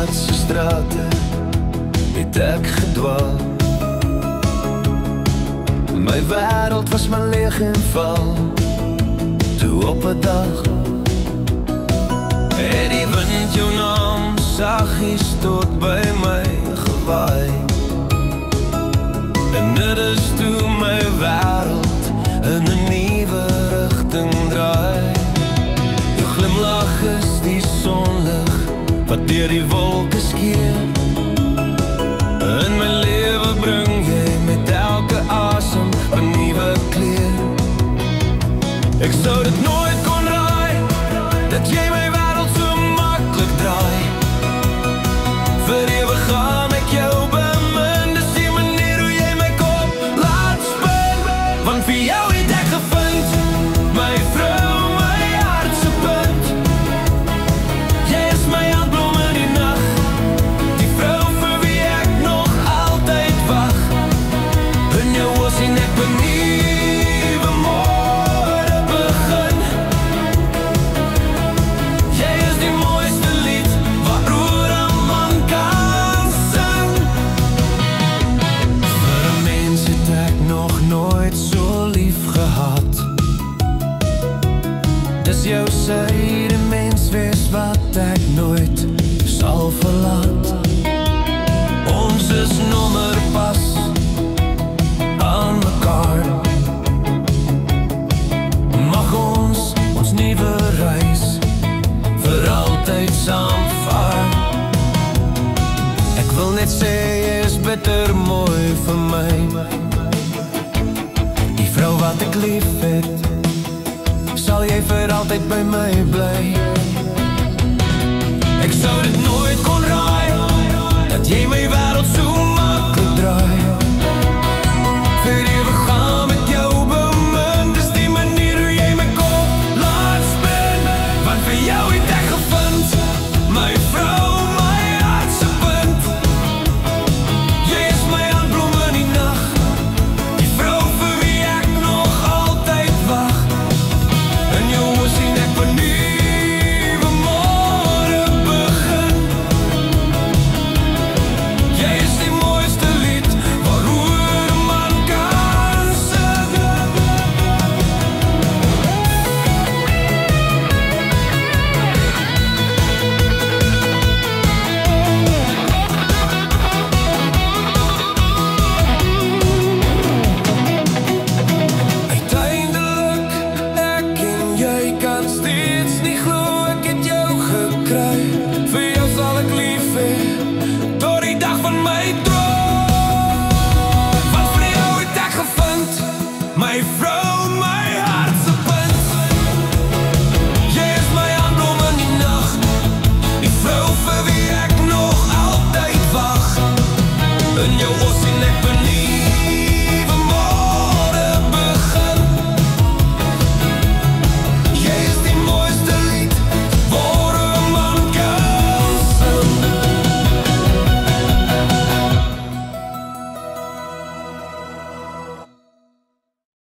stadse strate het ek gedwaal. My wêreld was maar leeg en val. Toe op 'n dag het die wind jou naam saggies tot by my gewaai. En dit is toe my wêreld in 'n nuwe rigting draai. Jou glimlach is die sonlig wat deur die wolke skeer. In my lewe bring jy met elke asem 'n nuwe kleur. Ek sou dit nooit kon raai, dat jy my wêreld so maklik draai. Vir ewig gaan ek jou bemin, dis die manier hoe jy my kop laat spin. Want vir jou het ek gevind, my vrou, my hartse punt. Jy is my handbloem in die nag, die vrou vir wie ek nog altyd wag. In jou oë sien ek nuwe môre begin. Jy is die mooiste lied waaroor 'n man kan sing. Vir 'n mens het ek nog nooit so lief gehad. Dis jou syde mens wees wat ek nooit sal verlaat. Ons is nommer pas aan mekaar. Mag ons nuwe reis vir altyd saamvaar. Ek wil net sê jy is bitter mooi vir my. Die vrou wat ek lief het, sal jy vir altyd by my bly.